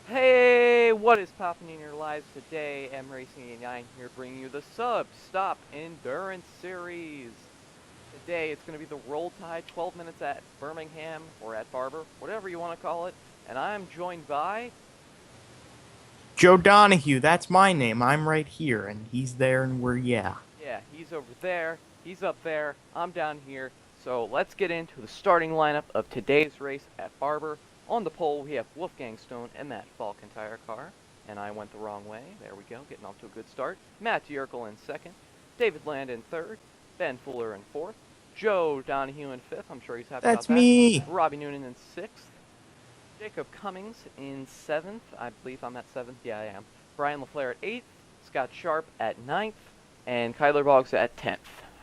Hey, what is popping in your lives today? M Racing 89 here bringing you the Sub-Stop Endurance Series. Today it's going to be the Roll Tide, 12 minutes at Birmingham or at Barber, whatever you want to call it. And I'm joined by, Joe Donahue, that's my name. I'm right here, and he's there, and yeah. yeah, he's over there, he's up there, I'm down here. So let's get into the starting lineup of today's race at Barber. On the pole we have Wolfgang Stone and Matt Falk entire car. And I went the wrong way. There we go, getting off to a good start. Matt Yerkel in second, David Land in third, Ben Fuller in fourth, Joe Donahue in fifth. I'm sure he's happy about That's that. me. Robbie Noonan in sixth, Jacob Cummings in seventh. I believe I'm at seventh. Yeah, I am. Brian LaFleur at eighth, Scott Sharp at ninth, and Kyler Boggs at 10th.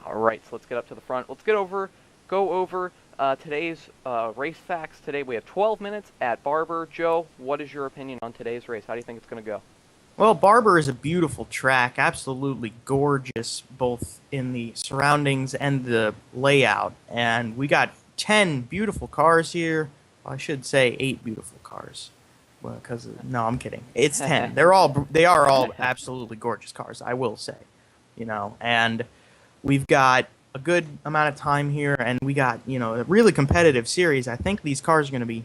All right, so let's get up to the front. Let's go over today's race facts. Today we have 12 minutes at Barber. Joe, what is your opinion on today's race? How do you think it's going to go? Well, Barber is a beautiful track, absolutely gorgeous, both in the surroundings and the layout. And we got 10 beautiful cars here. Well, I should say 8 beautiful cars. Well, because no, I'm kidding. It's 10. They are all absolutely gorgeous cars, I will say. And we've got a good amount of time here, and we got a really competitive series. I think these cars are going to be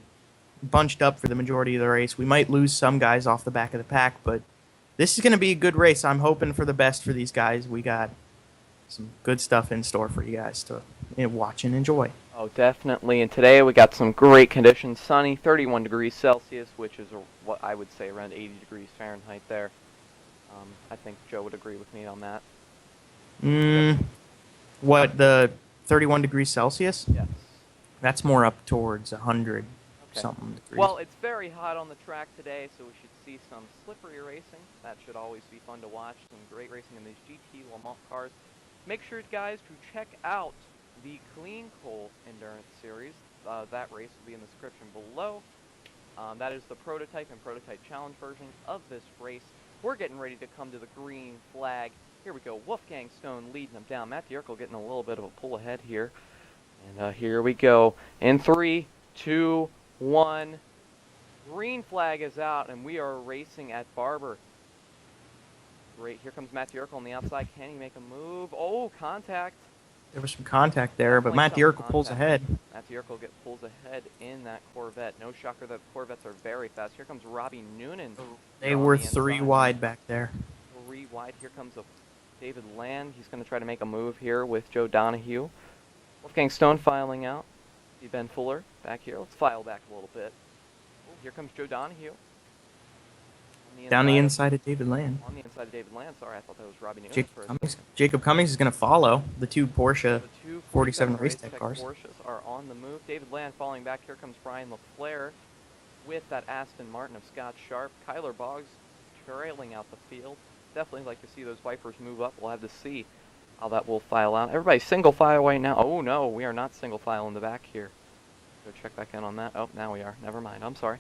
bunched up for the majority of the race. We might lose some guys off the back of the pack, but this is going to be a good race. I'm hoping for the best for these guys. We got some good stuff in store for you guys to watch and enjoy. Oh, definitely. And today we got some great conditions. Sunny, 31 degrees Celsius, which is what I would say around 80 degrees Fahrenheit there. I think Joe would agree with me on that. What, the 31 degrees Celsius? Yes. That's more up towards 100 Okay. something degrees. Well, it's very hot on the track today, so we should see some slippery racing. That should always be fun to watch. Some great racing in these GT Le Mans cars. Make sure, guys, to check out the Clean Coal Endurance Series. That race will be in the description below. That is the prototype and prototype challenge version of this race. We're getting ready to come to the green flag. Here we go. Wolfgang Stone leading them down. Matt Dierkel getting a little bit of a pull ahead here. And here we go. In 3, 2, 1. Green flag is out, and we are racing at Barber. Great. Here comes Matt Dierkel on the outside. Can he make a move? Oh, contact. There was some contact there, but Matt Dierkel pulls ahead. Matt Dierkel pulls ahead in that Corvette. No shocker that Corvettes are very fast. Here comes Robbie Noonan. They were 3 wide back there. 3 wide. Here comes David Land. He's going to try to make a move here with Joe Donahue. Wolfgang Stone filing out. See Ben Fuller back here. Let's file back a little bit. Oh, here comes Joe Donahue. Down the inside of David Land. On the inside of David Land. Sorry, I thought that was Robbie Noonan. Jacob Cummings is going to follow the two Porsche 47 race tech cars. Porsches are on the move. David Land falling back. Here comes Brian LaFleur with that Aston Martin of Scott Sharp. Kyler Boggs trailing out the field. Definitely like to see those Vipers move up. We'll have to see how that will file out. Everybody's single file right now. Oh no, we are not single file in the back here. Go check back in on that. Oh, now we are. Never mind. I'm sorry.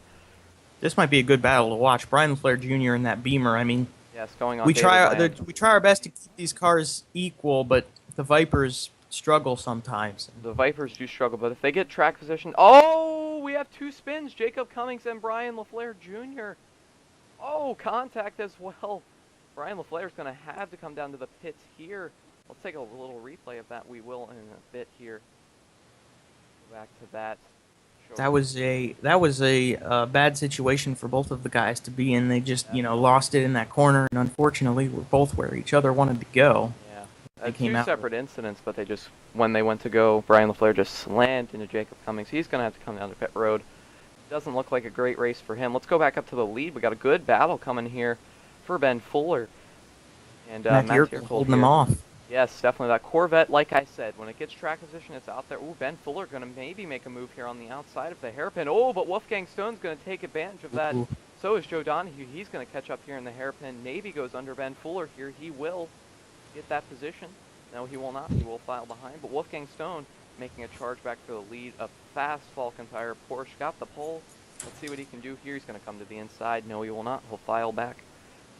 This might be a good battle to watch. Brian LaFleur Jr. in that Beamer. I mean, yes, going on. We try our best to keep these cars equal, but the Vipers struggle sometimes. The Vipers do struggle, but if they get track position, oh, we have 2 spins. Jacob Cummings and Brian LaFleur Jr. Oh, contact as well. Brian LaFleur is going to have to come down to the pits here. Let's take a little replay of that. We will in a bit here. Go back to that. That was a bad situation for both of the guys to be in. They just lost it in that corner, and unfortunately, were both where each other wanted to go. Yeah, 2 separate incidents, but when they went to go, Brian LaFleur just slammed into Jacob Cummings. He's going to have to come down to pit road. Doesn't look like a great race for him. Let's go back up to the lead. We got a good battle coming here for Ben Fuller and Matt Dierkel holding them off. Yes, definitely. That Corvette, like I said, when it gets track position, it's out there. Ooh, Ben Fuller going to maybe make a move here on the outside of the hairpin. Oh, but Wolfgang Stone's going to take advantage of that. Ooh. So is Joe Donahue. He's going to catch up here in the hairpin. Maybe goes under Ben Fuller here. He will get that position. No, he will not. He will file behind. But Wolfgang Stone making a charge back for the lead. A fast Falcon tire Porsche got the pole. Let's see what he can do here. He's going to come to the inside. No, he will not. He'll file back.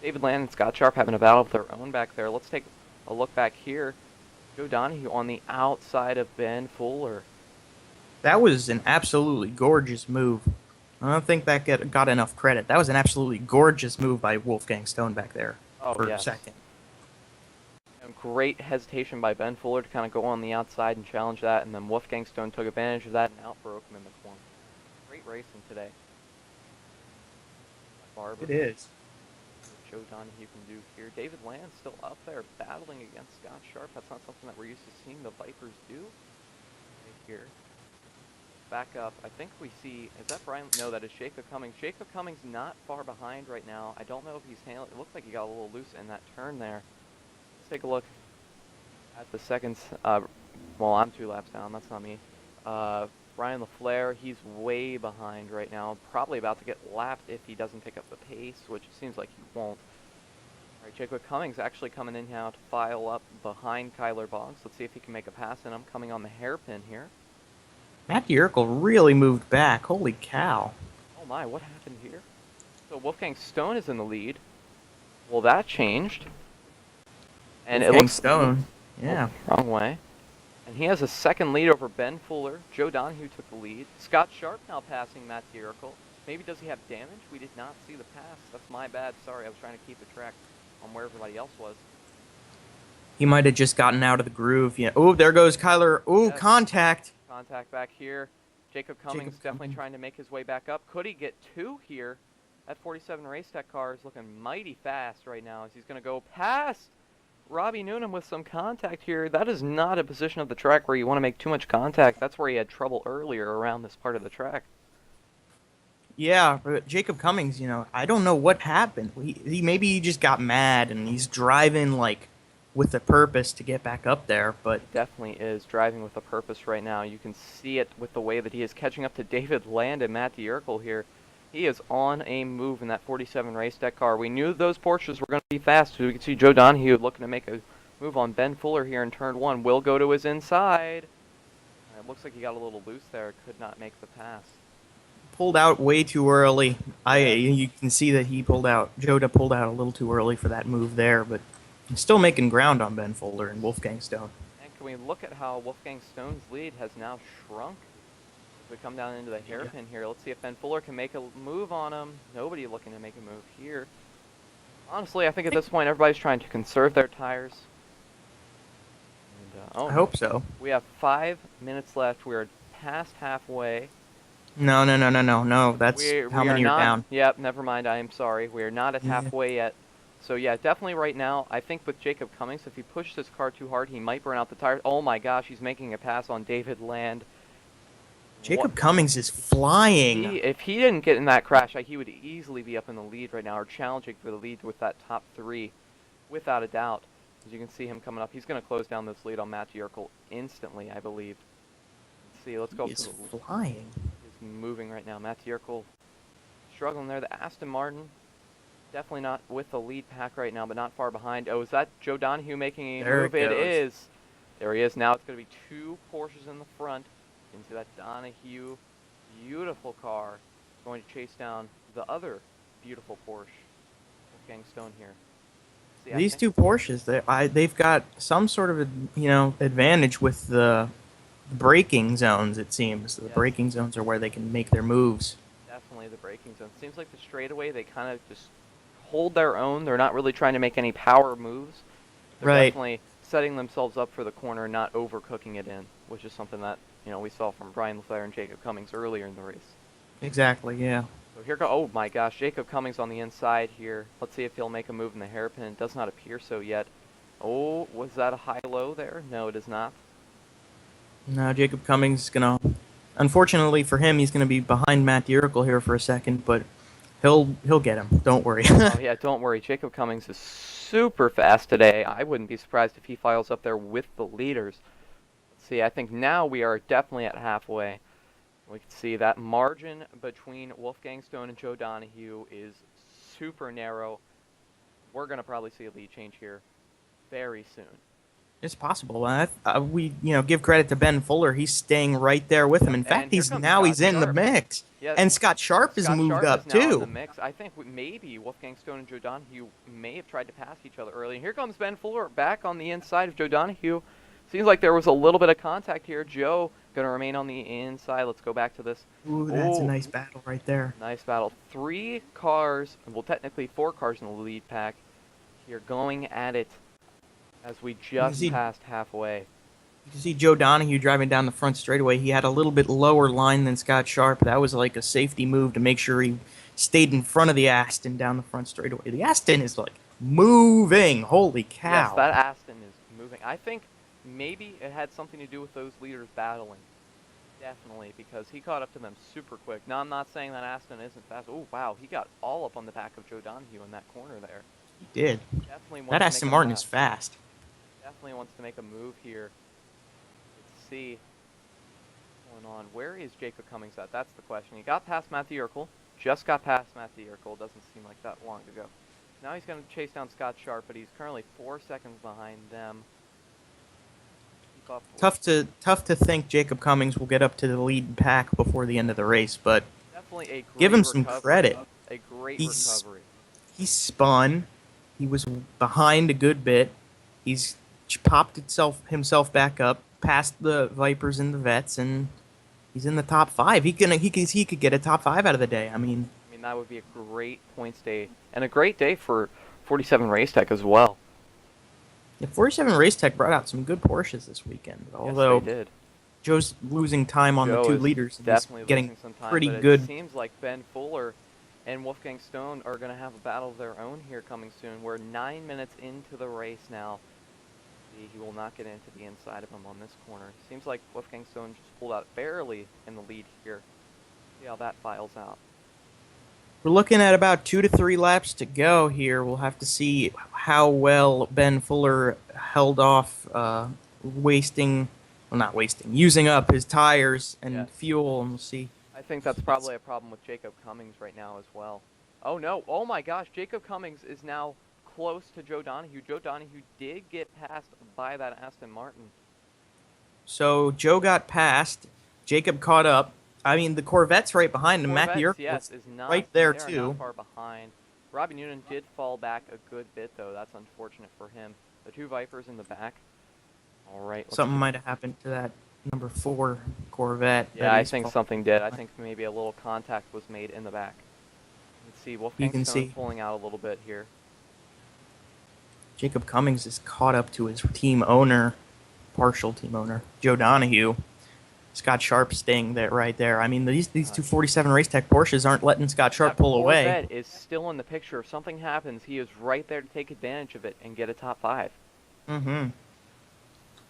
David Land and Scott Sharp having a battle of their own back there. Let's take a look back here. Joe Donahue on the outside of Ben Fuller. That was an absolutely gorgeous move. I don't think that got enough credit. That was an absolutely gorgeous move by Wolfgang Stone back there Oh, for yes. second. And great hesitation by Ben Fuller to kind of go on the outside and challenge that, and then Wolfgang Stone took advantage of that and outbroke him in the corner. Great racing today. Barber. It is. Joe Donahue can do here. David Land still up there battling against Scott Sharp. That's not something that we're used to seeing the Vipers do. Right here. Back up. I think we see, is that Brian? No, that is Jacob Cummings. Jacob Cummings not far behind right now. I don't know if he's handling, it looks like he got a little loose in that turn there. Let's take a look at the seconds. Well, I'm 2 laps down. That's not me. Brian LaFleur, he's way behind right now. Probably about to get lapped if he doesn't pick up the pace, which it seems like he won't. All right, Jacob Cummings actually coming in now to file up behind Kyler Boggs. Let's see if he can make a pass, and I'm coming on the hairpin here. Matt Yerkel really moved back. Holy cow. Oh my, what happened here? So Wolfgang Stone is in the lead. Well, that changed. And Wolfgang it looks Stone. Yeah. Oh, wrong way. And he has a second lead over Ben Fuller. Joe Donahue took the lead. Scott Sharp now passing Matt Yerkel. Maybe does he have damage? We did not see the pass. That's my bad. Sorry, I was trying to keep the track on where everybody else was. He might have just gotten out of the groove. Yeah. Oh, there goes Kyler. Oh, Yes. contact. Contact back here. Jacob Cummings definitely trying to make his way back up. Could he get 2 here? That 47 Race Tech car is looking mighty fast right now as he's going to go past Robbie Noonan with some contact here. That is not a position of the track where you want to make too much contact. That's where he had trouble earlier around this part of the track. Yeah, but Jacob Cummings, I don't know what happened. Maybe he just got mad and he's driving like with a purpose to get back up there, but Definitely is driving with a purpose right now. You can see it with the way that he is catching up to David Land and Matt Yerkel here. He is on a move in that 47 Race Tech car. We knew those Porsches were going to be fast. So we can see Joe Donahue looking to make a move on Ben Fuller here in turn 1. Will go to his inside. It looks like he got a little loose there. Could not make the pass. pulled out way too early. You can see that Joda pulled out a little too early for that move there, but he's still making ground on Ben Fuller and Wolfgang Stone. And can we look at how Wolfgang Stone's lead has now shrunk? We come down into the hairpin here. Let's see if Ben Fuller can make a move on him. Nobody looking to make a move here. Honestly, I think at this point everybody's trying to conserve their tires. And, I hope so. We have 5 minutes left. We're past halfway. No. That's how many are down. Yep, never mind. I am sorry. We are not at halfway yet. So yeah, definitely right now, I think with Jacob Cummings, if he pushes his car too hard, he might burn out the tires. Oh my gosh, he's making a pass on David Land. Jacob Cummings is flying. If he didn't get in that crash, he would easily be up in the lead right now, or challenging for the lead with that top 3, without a doubt. As you can see him coming up, he's going to close down this lead on Matt Yerkel instantly, I believe. Let's see, let's go. He's flying. He's moving right now. Matt Yerkel struggling there. The Aston Martin, definitely not with the lead pack right now, but not far behind. Oh, is that Joe Donahue making a move? It is. There he is. Now it's going to be 2 Porsches in the front. You can see that Donahue, beautiful car, going to chase down the other beautiful Porsche. Wolfgang Stone here. See, these 2 Porsches, they've got some sort of advantage with the braking zones. It seems the braking zones are where they can make their moves. Definitely the braking zone. Seems like the straightaway they kind of just hold their own. They're not really trying to make any power moves. They're definitely setting themselves up for the corner, not overcooking it in, which is something that we saw from Brian LaFleur and Jacob Cummings earlier in the race. Exactly, yeah. So here oh my gosh, Jacob Cummings on the inside here. Let's see if he'll make a move in the hairpin. It does not appear so yet. Oh, was that a high-low there? No, it is not. No, Jacob Cummings is going to... Unfortunately for him, he's going to be behind Matt Yerkel here for a second, but he'll get him. Don't worry. Oh yeah, don't worry. Jacob Cummings is super fast today. I wouldn't be surprised if he files up there with the leaders. See, I think now we are definitely at halfway. We can see that margin between Wolfgang Stone and Joe Donahue is super narrow. We're going to probably see a lead change here very soon. It's possible. We give credit to Ben Fuller. He's staying right there with him. In fact, he's in the mix. Yeah, and Scott Sharp has moved up too. In the mix. I think maybe Wolfgang Stone and Joe Donahue may have tried to pass each other early. And here comes Ben Fuller back on the inside of Joe Donahue. Seems like there was a little bit of contact here. Joe going to remain on the inside. Let's go back to this. Ooh, that's a nice battle right there. Nice battle. 3 cars, well, technically 4 cars in the lead pack here going at it as we just passed halfway. You can see Joe Donahue driving down the front straightaway. He had a little bit lower line than Scott Sharp. That was like a safety move to make sure he stayed in front of the Aston down the front straightaway. The Aston is like moving. Holy cow. Yes, that Aston is moving. I think maybe it had something to do with those leaders battling. Definitely, because he caught up to them super quick. Now, I'm not saying that Aston isn't fast. Oh, wow, he got all up on the back of Joe Donahue in that corner there. He did. Definitely that Aston Martin is fast. Definitely wants to make a move here. Let's see what's going on. Where is Jacob Cummings at? That's the question. He got past Matthew Urkel. Just got past Matthew Urkel. Doesn't seem like that long ago. Now he's going to chase down Scott Sharp, but he's currently 4 seconds behind them. Tough to think Jacob Cummings will get up to the lead pack before the end of the race, but definitely a great give him some recovery. credit. A great recovery. He spun. He was behind a good bit. He's popped himself back up past the Vipers and the Vets, and he's in the top 5. He could get a top 5 out of the day. I mean, that would be a great points day and a great day for 47 Race Tech as well. Yeah, 47 Race Tech brought out some good Porsches this weekend, although yes, they did. Joe's losing time on the 2 leaders. Definitely getting some time, pretty but good. It seems like Ben Fuller and Wolfgang Stone are going to have a battle of their own here coming soon. We're 9 minutes into the race now. He will not get into the inside of him on this corner. Seems like Wolfgang Stone just pulled out barely in the lead here. See how that files out. We're looking at about 2 to 3 laps to go here. We'll have to see how well Ben Fuller held off using up his tires and fuel, and we'll see. I think that's probably a problem with Jacob Cummings right now as well. Oh no, oh my gosh, Jacob Cummings is now close to Joe Donahue. Joe Donahue did get passed by that Aston Martin. So Joe got passed, Jacob caught up. I mean, the Corvette's right behind him. Matthew yes, is not right there too. Not far behind. Robbie Noonan did fall back a good bit though. That's unfortunate for him. The 2 Vipers in the back. All right. Something might have happened to that number 4 Corvette. Yeah, I think something did. I think maybe a little contact was made in the back. Let's see. Wolfgang Stone pulling out a little bit here. Jacob Cummings is caught up to his team owner, partial team owner, Joe Donahue. Scott Sharp staying there right there. I mean, these 247 Race Tech Porsches aren't letting Scott Sharp pull away. Corvette is still in the picture. If something happens, he is right there to take advantage of it and get a top 5. Mm-hmm.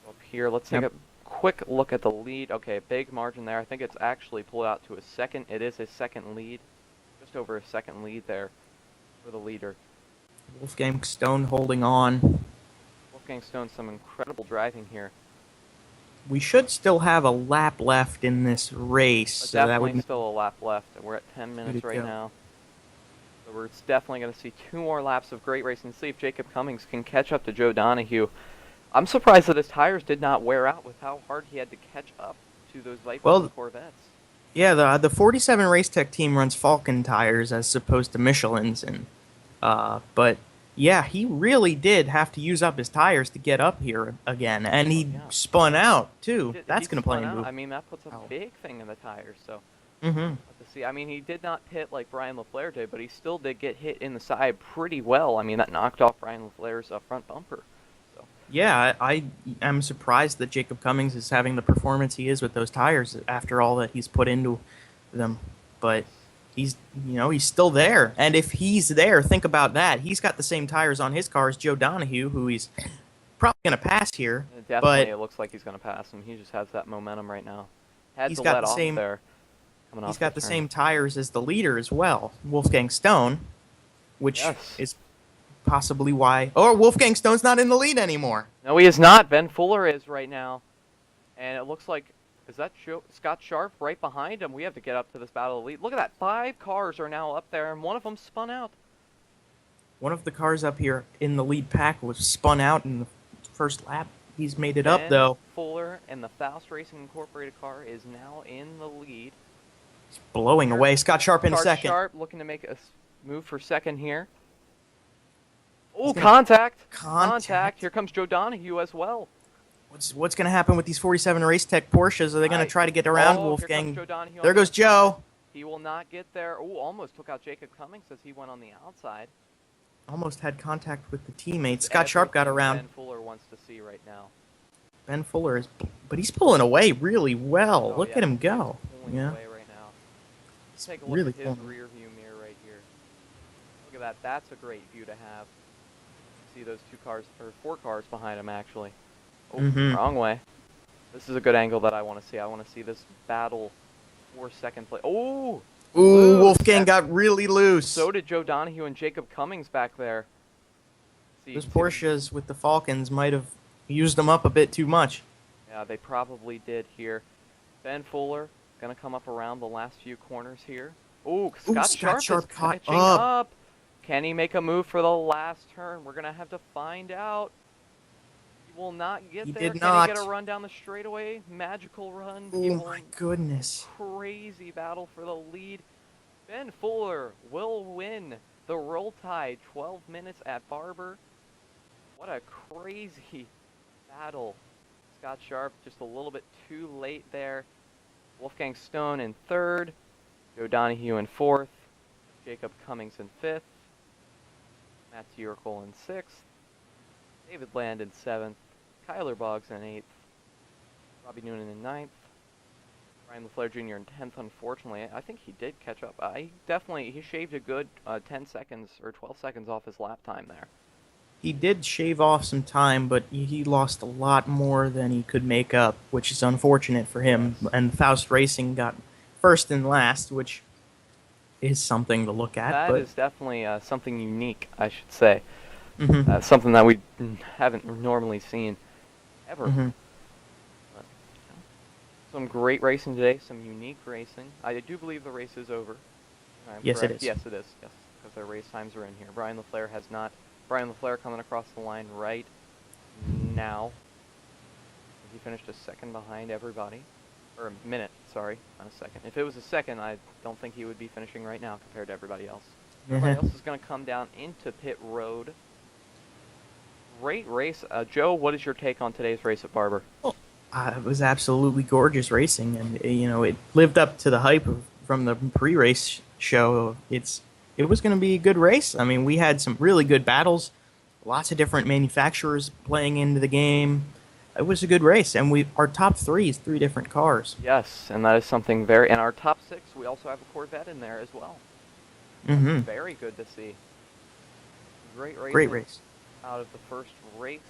Up here, let's take a quick look at the lead. Okay, big margin there. I think it's actually pulled out to a second. It is a second lead. Just over a second lead there for the leader. Wolfgang Stone holding on. Wolfgang Stone, some incredible driving here. We should still have a lap left in this race. So definitely still a lap left. We're at 10 minutes right now. So we're definitely going to see 2 more laps of great racing. See if Jacob Cummings can catch up to Joe Donahue. I'm surprised that his tires did not wear out with how hard he had to catch up to those Vipers and Corvettes. Yeah, the 47 Race Tech team runs Falcon tires as opposed to Michelin's, and but yeah, he really did have to use up his tires to get up here again, and he spun out too. That's going to play a move. I mean, that puts a big thing in the tires. So, to see. I mean, he did not pit like Brian LaFleur did, but he still did get hit in the side pretty well. I mean, that knocked off Brian LaFleur's front bumper. So. Yeah, I am surprised that Jacob Cummings is having the performance he is with those tires after all that he's put into them, but. He's still there. And if he's there, think about that. He's got the same tires on his car as Joe Donahue, who he's probably going to pass here. Definitely, it looks like he's going to pass him. He just has that momentum right now. He's got the same tires as the leader as well, Wolfgang Stone, which is possibly why... Oh, Wolfgang Stone's not in the lead anymore. No, he is not. Ben Fuller is right now. And it looks like... Is that Scott Sharp right behind him? We have to get up to this battle of the lead. Look at that. 5 cars are now up there, and one of them spun out. One of the cars up here in the lead pack was spun out in the first lap. He's made it up, though. Fuller and the Faust Racing Incorporated car is now in the lead. He's blowing away. Scott Sharp in second. Scott Sharp looking to make a move for second here. Oh, contact. Here comes Joe Donahue as well. What's going to happen with these 47 Race Tech Porsches? Are they going to try to get around Wolfgang? Here comes Joe Donahue. There goes Joe. He will not get there. Oh, almost took out Jacob Cummings as he went on the outside. Almost had contact with the teammate. Scott Sharp got around. Ben Fuller wants to see right now. Ben Fuller is, but he's pulling away really well. Oh, Look at him go. Pulling away right now. Let's take a look really at his rear view mirror right here. Look at that. That's a great view to have. See those 2 cars, or 4 cars behind him actually. Oh, wrong way. This is a good angle that I want to see. I want to see this battle for second place. Oh! Ooh, Wolfgang got really loose. So did Joe Donahue and Jacob Cummings back there. Those Porsches with the Falcons might have used them up a bit too much. Yeah, they probably did here. Ben Fuller going to come up around the last few corners here. Ooh, Scott Sharp is catching up. Can he make a move for the last turn? We're going to have to find out. He will not get there. Can he get a run down the straightaway? Magical run. Oh my goodness. Crazy battle for the lead. Ben Fuller will win the Roll Tide 12 minutes at Barber. What a crazy battle. Scott Sharp just a little bit too late there. Wolfgang Stone in 3rd. Joe Donahue in 4th. Jacob Cummings in 5th. Matt Tierkel in 6th. David Land in 7th. Kyler Boggs in 8th. Robbie Noonan in 9th. Brian LaFleur Jr. in 10th, unfortunately. I think he did catch up. He shaved a good 10 seconds or 12 seconds off his lap time there. He did shave off some time, but he lost a lot more than he could make up, which is unfortunate for him. Yes. And Faust Racing got 1st and last, which is something to look at. That is definitely something unique, I should say. Something that we haven't normally seen ever. But, some great racing today, some unique racing. I do believe the race is over. Yes, it is. Yes, it is. Yes, because our race times are in here. Brian LaFleur has not. Brian LaFleur coming across the line right now. He finished a 2nd behind everybody. Or a minute, sorry, not a 2nd. If it was a 2nd, I don't think he would be finishing right now compared to everybody else. Everybody else is going to come down into pit road. Great race. Joe, what is your take on today's race at Barber? Well, it was absolutely gorgeous racing, and it lived up to the hype from the pre-race show. It was going to be a good race. I mean, we had some really good battles, lots of different manufacturers playing into the game. It was a good race, and our top 3 is 3 different cars. Yes, and that is something very. And our top 6, we also have a Corvette in there as well. Very good to see. Great race. Great race. Out of the first race.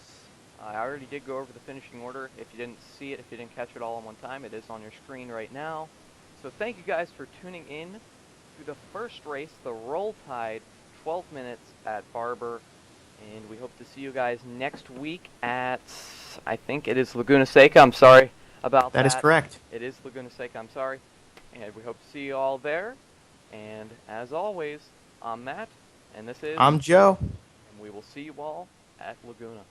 I already did go over the finishing order. If you didn't see it, if you didn't catch it all in one time, it is on your screen right now. So thank you guys for tuning in to the first race, the Roll Tide, 12 minutes at Barber. And we hope to see you guys next week at, I think it is Laguna Seca. I'm sorry about that. That is correct. It is Laguna Seca. I'm sorry. And we hope to see you all there. And as always, I'm Matt, and this is... I'm Joe. We will see you all at Laguna.